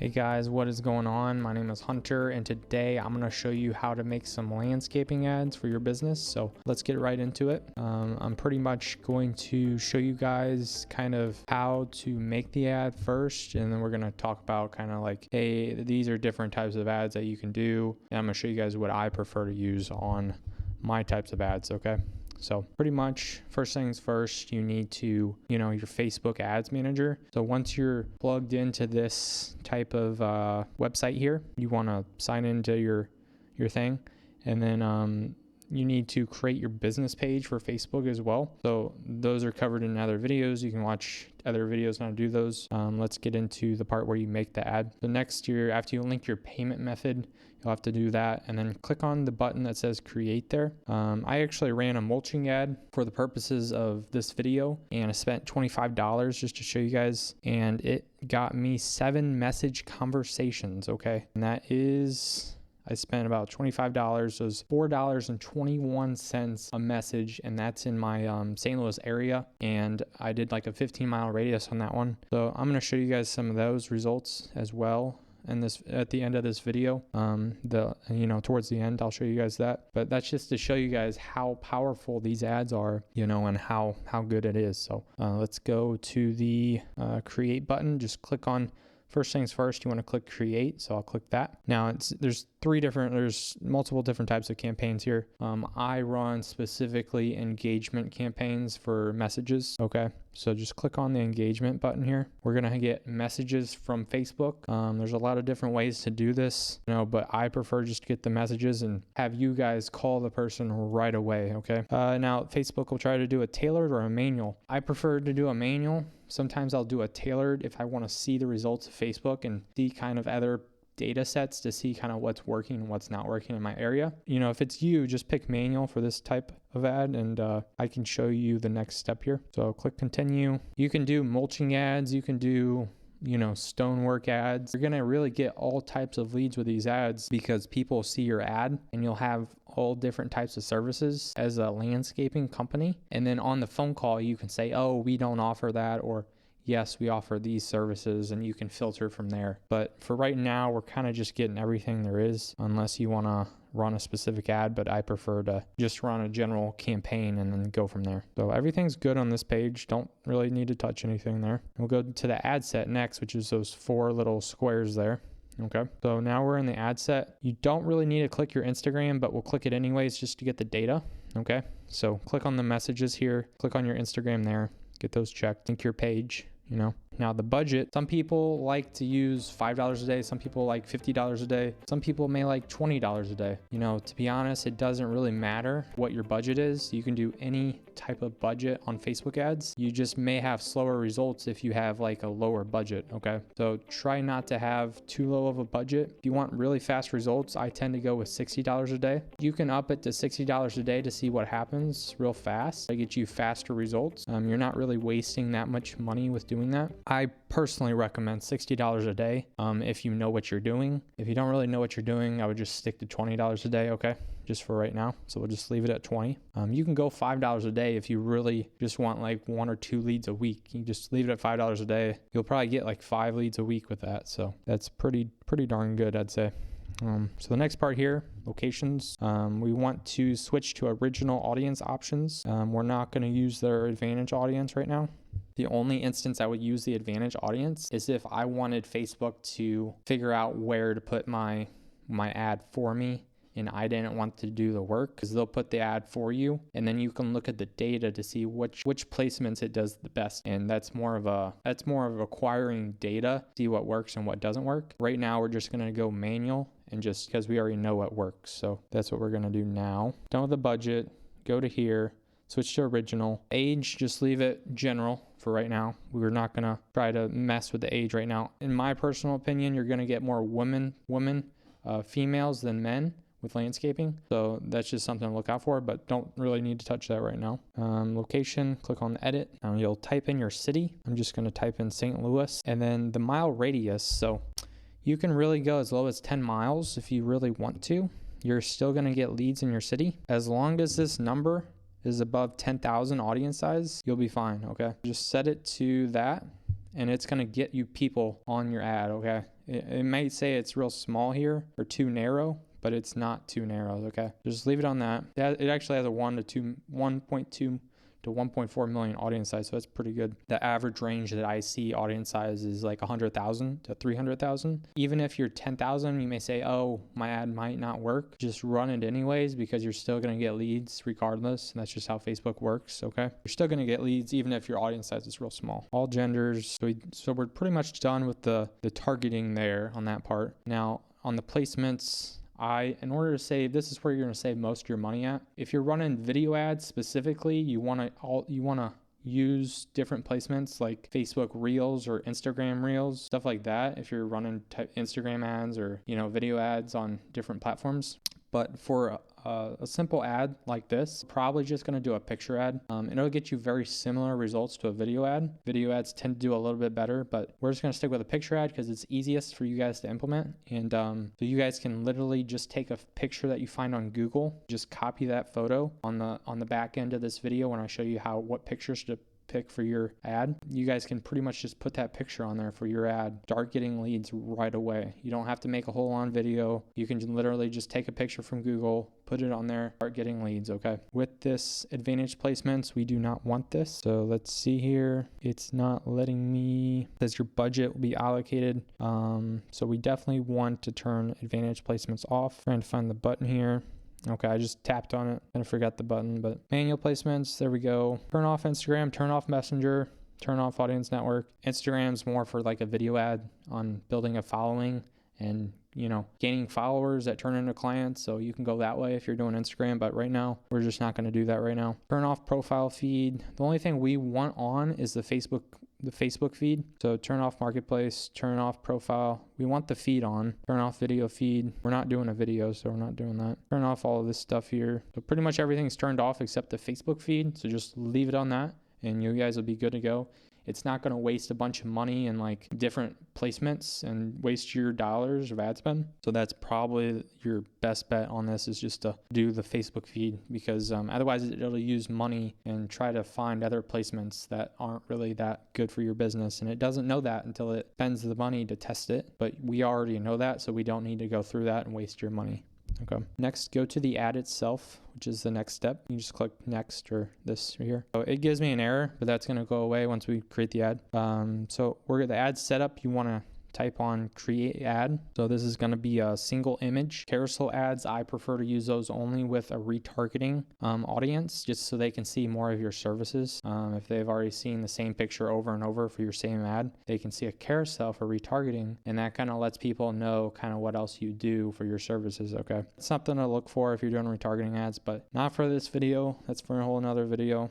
Hey guys, what is going on? My name is Hunter, and today I'm going to show you how to make some landscaping ads for your business. So let's get right into it. I'm pretty much going to show you guys kind of how to make the ad first, and then we're going to talk about kind of like, hey, these are different types of ads that you can do, and I'm going to show you guys what I prefer to use on my types of ads, okay? So pretty much first things first, you need to, your Facebook ads manager. So once you're plugged into this type of website here, you want to sign into your thing, and then you need to create your business page for Facebook as well. So those are covered in other videos. You can watch other videos on how to do those. Let's get into the part where you make the ad. So next year, after you link your payment method, you'll have to do that and then click on the button that says create there. I actually ran a mulching ad for the purposes of this video, and I spent $25 just to show you guys, and it got me 7 message conversations, okay? And that is, I spent about $25, so it's $4.21 a message, and that's in my St. Louis area, and I did like a 15-mile radius on that one. So I'm going to show you guys some of those results as well. And this at the end of this video, towards the end, I'll show you guys that. But that's just to show you guys how powerful these ads are, and how good it is. So let's go to the create button. Just click on. First things first, you want to click create. So I'll click that. Now there's multiple different types of campaigns here. I run specifically engagement campaigns for messages. Okay. So just click on the engagement button here. We're going to get messages from Facebook. There's a lot of different ways to do this, but I prefer just to get the messages and have you guys call the person right away. Okay. Now Facebook will try to do a tailored or a manual. I prefer to do a manual. Sometimes I'll do a tailored if I want to see the results of Facebook and see kind of other data sets to see kind of what's working and what's not working in my area. If it's you, just pick manual for this type of ad, and I can show you the next step here. So click continue. You can do mulching ads. You can do stonework ads. You're going to really get all types of leads with these ads because people see your ad, and you'll have all different types of services as a landscaping company. And then on the phone call, you can say, oh, we don't offer that, or yes, we offer these services, and you can filter from there. But for right now, we're kind of just getting everything there is, unless you want to run a specific ad, but I prefer to just run a general campaign and then go from there. So everything's good on this page. Don't really need to touch anything there. We'll go to the ad set next, which is those 4 little squares there. Okay, so now we're in the ad set. You don't really need to click your Instagram, but we'll click it anyways just to get the data. Okay, so click on the messages here, click on your Instagram there, get those checked, link your page. Now the budget, some people like to use $5 a day. Some people like $50 a day. Some people may like $20 a day. To be honest, it doesn't really matter what your budget is. You can do any type of budget on Facebook ads. You just may have slower results if you have like a lower budget. Okay. So try not to have too low of a budget. If you want really fast results, I tend to go with $60 a day. You can up it to $60 a day to see what happens real fast. To get you faster results. You're not really wasting that much money with doing that. I personally recommend $60 a day if you know what you're doing. If you don't really know what you're doing, I would just stick to $20 a day, okay? Just for right now. So we'll just leave it at 20. You can go $5 a day if you really just want like 1 or 2 leads a week. You just leave it at $5 a day. You'll probably get like 5 leads a week with that. So that's pretty darn good, I'd say. So the next part here, locations, we want to switch to original audience options. We're not going to use their advantage audience right now. The only instance I would use the advantage audience is if I wanted Facebook to figure out where to put my ad for me, and I didn't want to do the work, because they'll put the ad for you, and then you can look at the data to see which placements it does the best. And that's more of acquiring data, see what works and what doesn't work. Right now, we're just going to go manual, and just because we already know what works. So that's what we're going to do now. Done with the budget, go to here. Switch to original. Age, just leave it general for right now. We're not going to try to mess with the age right now. In my personal opinion, you're going to get more females than men with landscaping. So that's just something to look out for, but don't really need to touch that right now. Location, click on edit. You'll type in your city. I'm just going to type in St. Louis, and then the mile radius. So you can really go as low as 10 miles if you really want to. You're still going to get leads in your city. As long as this number is above 10,000 audience size, you'll be fine. Okay. Just set it to that, and it's going to get you people on your ad. Okay. It might say it's real small here or too narrow, but it's not too narrow. Okay, just leave it on that. It actually has a 1.2 to 1.4 million audience size, so that's pretty good. The average range that I see audience size is like 100,000 to 300,000. Even if you're 10,000, you may say, oh, my ad might not work. Just run it anyways, because you're still going to get leads regardless. And that's just how Facebook works. Okay, you're still going to get leads even if your audience size is real small. All genders. So we're pretty much done with the targeting there on that part. Now on the placements, in order to save, this is where you're going to save most of your money at. If you're running video ads specifically, you want to use different placements like Facebook Reels or Instagram Reels, stuff like that. If you're running Instagram ads or, video ads on different platforms. But for a simple ad like this, probably just going to do a picture ad. It'll get you very similar results to a video ad. Video ads tend to do a little bit better, but we're just going to stick with a picture ad because it's easiest for you guys to implement. And so you guys can literally just take a picture that you find on Google, just copy that photo on the back end of this video when I show you what pictures to pick for your ad. You guys can pretty much just put that picture on there for your ad. Start getting leads right away. You don't have to make a whole on video. You can literally just take a picture from Google, put it on there, start getting leads. Okay. With this advantage placements, we do not want this. So let's see here. It's not letting me, it says your budget will be allocated. So we definitely want to turn advantage placements off. Trying to find the button here. Okay, I just tapped on it and I forgot the button, but manual placements, there we go. Turn off Instagram, turn off Messenger, turn off Audience Network. Instagram's more for like a video ad on building a following and, gaining followers that turn into clients. So you can go that way if you're doing Instagram, but right now we're just not going to do that right now. Turn off profile feed. The only thing we want on is the Facebook feed. So turn off marketplace, turn off profile. We want the feed on. Turn off video feed. We're not doing a video, so we're not doing that. Turn off all of this stuff here. So pretty much everything's turned off except the Facebook feed. So just leave it on that and you guys will be good to go. It's not going to waste a bunch of money and like different placements and waste your dollars of ad spend. So that's probably your best bet on this, is just to do the Facebook feed, because otherwise it'll use money and try to find other placements that aren't really that good for your business. And it doesn't know that until it spends the money to test it. But we already know that, so we don't need to go through that and waste your money. Okay. Next, go to the ad itself, which is the next step. You just click next or this right here. So it gives me an error, but that's going to go away once we create the ad. So we're the ad setup. You want to type on create ad. So this is going to be a single image. Carousel ads, I prefer to use those only with a retargeting audience, just so they can see more of your services. If they've already seen the same picture over and over for your same ad, they can see a carousel for retargeting, and that kind of lets people know kind of what else you do for your services. Okay, it's something to look for if you're doing retargeting ads, but not for this video. That's for a whole nother video.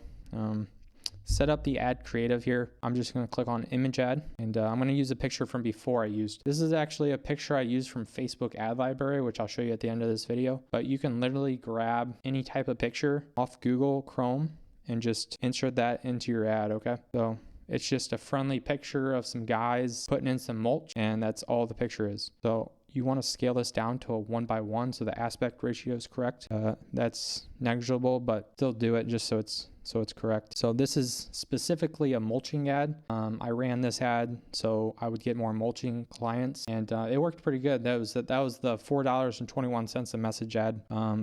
Set up the ad creative here. I'm just going to click on image ad, and I'm going to use a picture from before I used. This is actually a picture I used from Facebook ad library, which I'll show you at the end of this video. But you can literally grab any type of picture off Google Chrome and just insert that into your ad. Okay, so it's just a friendly picture of some guys putting in some mulch, and that's all the picture is. So you want to scale this down to a 1:1 so the aspect ratio is correct. That's negligible, but still do it just so it's correct. So this is specifically a mulching ad. I ran this ad so I would get more mulching clients, and it worked pretty good. That was the $4.21 a message ad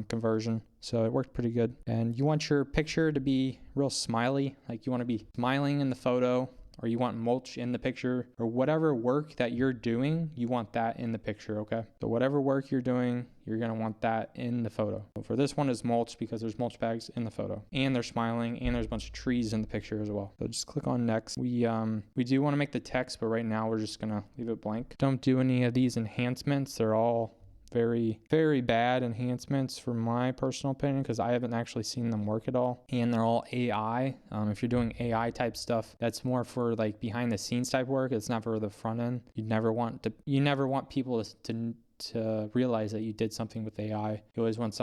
conversion. So it worked pretty good. And you want your picture to be real smiley, like you want to be smiling in the photo, or you want mulch in the picture, or whatever work that you're doing, you want that in the picture. Okay, so whatever work you're doing, you're going to want that in the photo. So for this one is mulch, because there's mulch bags in the photo, and they're smiling, and there's a bunch of trees in the picture as well. So just click on next. We do want to make the text, but right now we're just going to leave it blank. Don't do any of these enhancements. They're all very, very bad enhancements for my personal opinion, because I haven't actually seen them work at all. And they're all AI. If you're doing AI type stuff, that's more for like behind the scenes type work. It's not for the front end. You never want people to realize that you did something with AI. You always want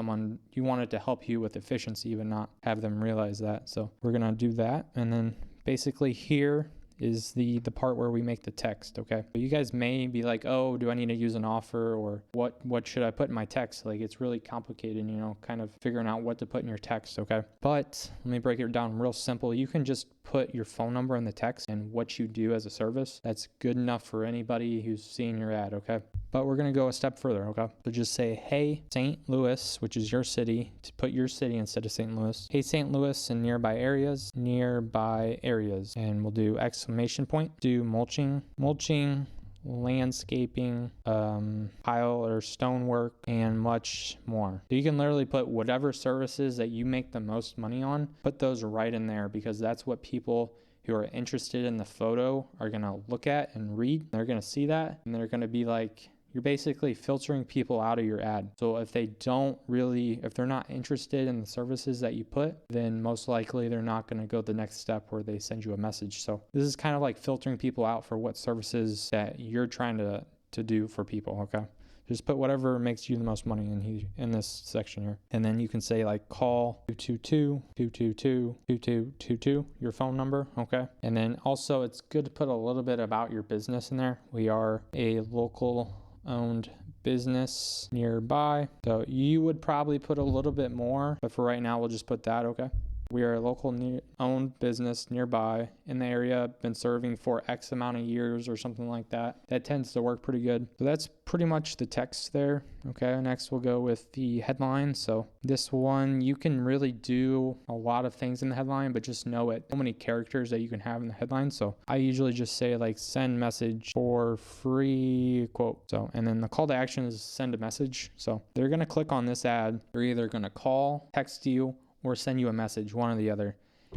you want it to help you with efficiency, but not have them realize that. So we're going to do that. And then basically here is the part where we make the text. Okay, you guys may be like, oh, do I need to use an offer, or what should I put in my text? Like, it's really complicated, kind of figuring out what to put in your text. Okay, but let me break it down real simple. You can just put your phone number in the text and what you do as a service. That's good enough for anybody who's seeing your ad, okay? But we're going to go a step further, okay? So just say, hey, St. Louis, which is your city, to put your city instead of St. Louis. Hey, St. Louis and nearby areas, and we'll do exclamation point. Do mulching, landscaping, pile or stonework, and much more. So you can literally put whatever services that you make the most money on, put those right in there, because that's what people who are interested in the photo are going to look at and read. They're going to see that, and they're going to be like, you're basically filtering people out of your ad. So if they're not interested in the services that you put, then most likely they're not going to go the next step where they send you a message. So this is kind of like filtering people out for what services that you're trying to do for people, okay? Just put whatever makes you the most money in this section here. And then you can say like call 222-222-2222, your phone number, okay? And then also it's good to put a little bit about your business in there. We are a local owned business nearby. So you would probably put a little bit more, but for right now, we'll just put that, okay? We are a local owned business nearby in the area, been serving for X amount of years or something like that. That tends to work pretty good. So that's pretty much the text there. Okay, next we'll go with the headline. So this one, you can really do a lot of things in the headline, but just know it. So many characters that you can have in the headline. So I usually just say like send message for free quote. So, and then the call to action is send a message. So they're going to click on this ad. They're either going to call, text you, or send you a message, one or the other.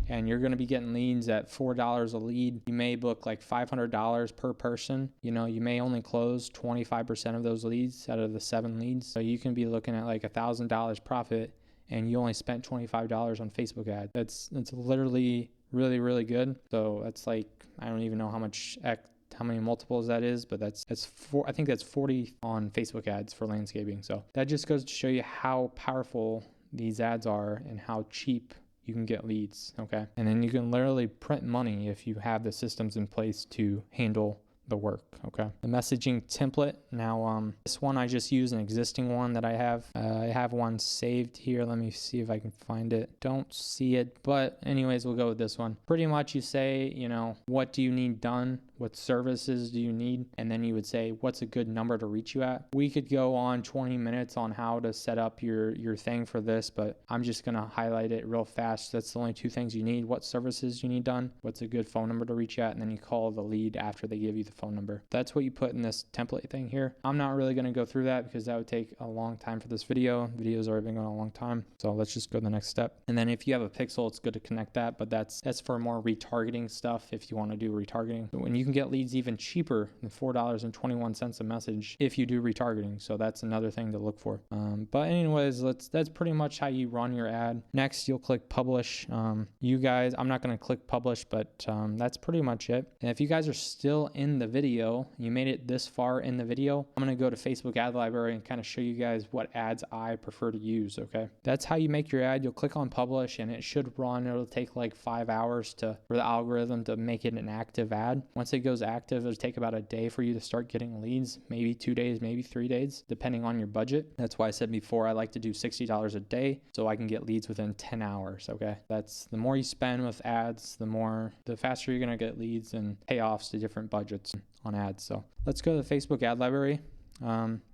And you're going to be getting leads at $4 a lead. You may book like $500 per person. You know, you may only close 25% of those leads out of the 7 leads. So you can be looking at like $1,000 profit, and you only spent $25 on Facebook ad. That's literally really, really good. So that's like, I don't even know how many multiples that is, but I think that's 40 on Facebook ads for landscaping. So that just goes to show you how powerful these ads are and how cheap you can get leads, okay? And then you can literally print money if you have the systems in place to handle the work, okay? The messaging template. Now, this one, I just use an existing one that I have. I have one saved here. Let me see if I can find it. Don't see it, but anyways, we'll go with this one. Pretty much you say, you know, what do you need done? What services do you need? And then you would say, what's a good number to reach you at? We could go on 20 minutes on how to set up your thing for this, but I'm just gonna highlight it real fast. That's the only 2 things you need. What services you need done, what's a good phone number to reach at, and then you call the lead after they give you the phone number. That's what you put in this template thing here. I'm not really gonna go through that because that would take a long time for this video. The video's already been going a long time. So let's just go to the next step. And then if you have a pixel, it's good to connect that, but that's for more retargeting stuff if you wanna do retargeting. But when you can get leads even cheaper than $4.21 a message if you do retargeting. So that's another thing to look for. But anyways, that's pretty much how you run your ad. Next, you'll click publish. You guys, I'm not going to click publish, but that's pretty much it. And if you guys are still in the video, you made it this far in the video, I'm going to go to Facebook ad library and kind of show you guys what ads I prefer to use. Okay. That's how you make your ad. You'll click on publish and it should run. It'll take like 5 hours for the algorithm to make it an active ad. Once it goes active, it'll take about a day for you to start getting leads, maybe 2 days, maybe 3 days, depending on your budget. That's why I said before, I like to do $60 a day so I can get leads within 10 hours. Okay. That's the more you spend with ads, the faster you're going to get leads and payoffs to different budgets on ads. So let's go to the Facebook ad library.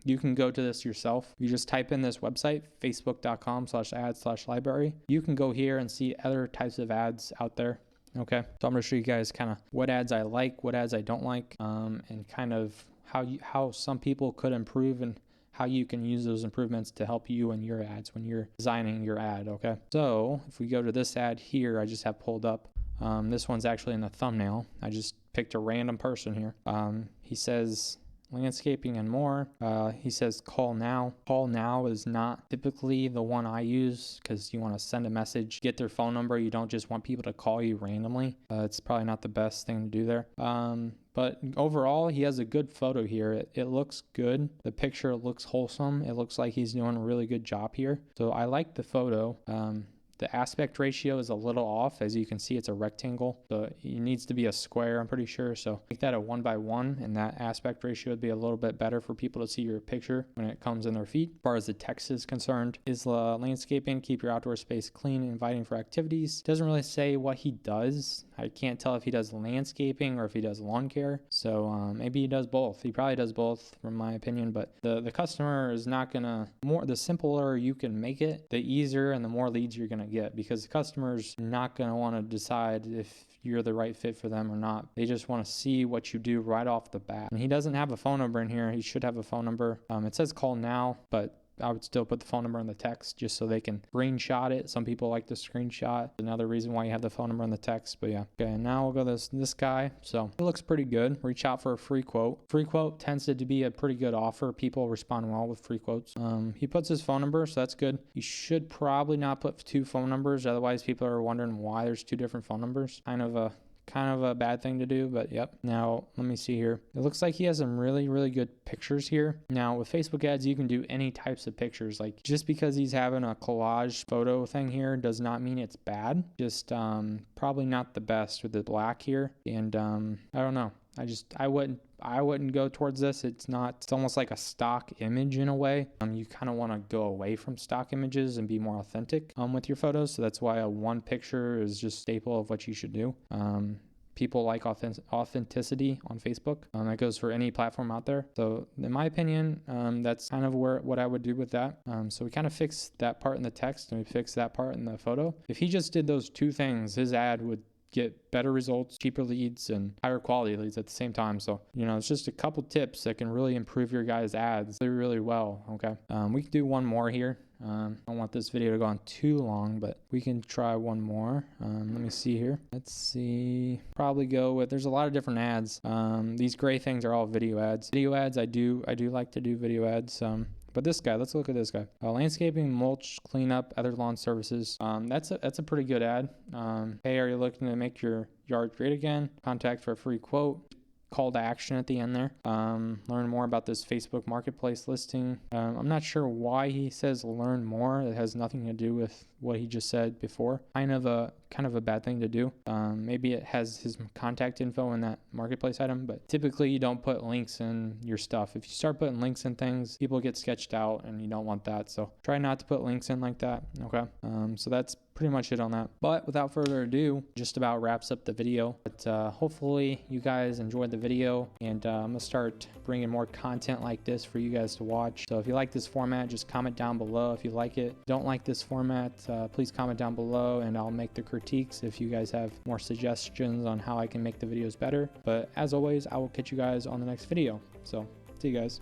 You can go to this yourself. You just type in this website, facebook.com/ads/library. You can go here and see other types of ads out there. Okay, so I'm going to show you guys kind of what ads I like, what ads I don't like, and kind of how some people could improve and how you can use those improvements to help you and your ads when you're designing your ad. Okay, so if we go to this ad here, I just have pulled up. This one's actually in the thumbnail. I just picked a random person here. He says landscaping and more. He says call now. Call now is not typically the one I use because you want to send a message, get their phone number. You don't just want people to call you randomly. It's probably not the best thing to do there. But overall, he has a good photo here. It looks good. The picture looks wholesome. It looks like he's doing a really good job here. So I like the photo. The aspect ratio is a little off. As you can see, it's a rectangle. So it needs to be a square, I'm pretty sure. So make that a 1:1, and that aspect ratio would be a little bit better for people to see your picture when it comes in their feed. As far as the text is concerned, is landscaping, keep your outdoor space clean and inviting for activities. Doesn't really say what he does. I can't tell if he does landscaping or if he does lawn care. So maybe he does both. He probably does both from my opinion, but the customer is not gonna, the simpler you can make it, the easier and the more leads you're gonna get, because the customer's not gonna want to decide if you're the right fit for them or not. They just want to see what you do right off the bat. And he doesn't have a phone number in here. He should have a phone number. It says call now, but I would still put the phone number in the text just so they can screenshot it. Some people like to screenshot. Another reason why you have the phone number in the text, but yeah. Okay, and now we'll go this guy. So it looks pretty good. Reach out for a free quote. Free quote tends to be a pretty good offer. People respond well with free quotes. He puts his phone number, so that's good. You should probably not put 2 phone numbers. Otherwise people are wondering why there's 2 different phone numbers. Kind of a bad thing to do, but yep. Now let me see here. It looks like he has some really good pictures here. Now with Facebook ads, you can do any types of pictures. Like, just because he's having a collage photo thing here does not mean it's bad. Just probably not the best with the black here. And I don't know. I wouldn't go towards this. It's almost like a stock image in a way. You kind of want to go away from stock images and be more authentic with your photos. So that's why a 1 picture is just staple of what you should do. People like authenticity on Facebook. That goes for any platform out there. So in my opinion, that's kind of what I would do with that. So we kind of fixed that part in the text and we fixed that part in the photo. If he just did those 2 things, his ad would get better results, cheaper leads, and higher quality leads at the same time. So, it's just a couple tips that can really improve your guys' ads really well. Okay. We can do one more here. I don't want this video to go on too long, but we can try one more. Let me see here. Let's see. Probably go with, there's a lot of different ads. These gray things are all video ads. Video ads, I do like to do video ads. But this guy, let's look at this guy. Landscaping, mulch, cleanup, other lawn services. That's a pretty good ad. Hey, are you looking to make your yard great again? Contact for a free quote. Call to action at the end there. Learn more about this Facebook marketplace listing. I'm not sure why he says learn more. It has nothing to do with what he just said before. Kind of a bad thing to do. Maybe it has his contact info in that marketplace item, but typically you don't put links in your stuff. If you start putting links in things, people get sketched out and you don't want that. So try not to put links in like that. Okay. So that's pretty much it on that. But without further ado, just about wraps up the video. But hopefully you guys enjoyed the video, and I'm gonna start bringing more content like this for you guys to watch. So if you like this format, just comment down below. If you like it, don't like this format, please comment down below and I'll make the critiques if you guys have more suggestions on how I can make the videos better. But as always, I will catch you guys on the next video. So see you guys.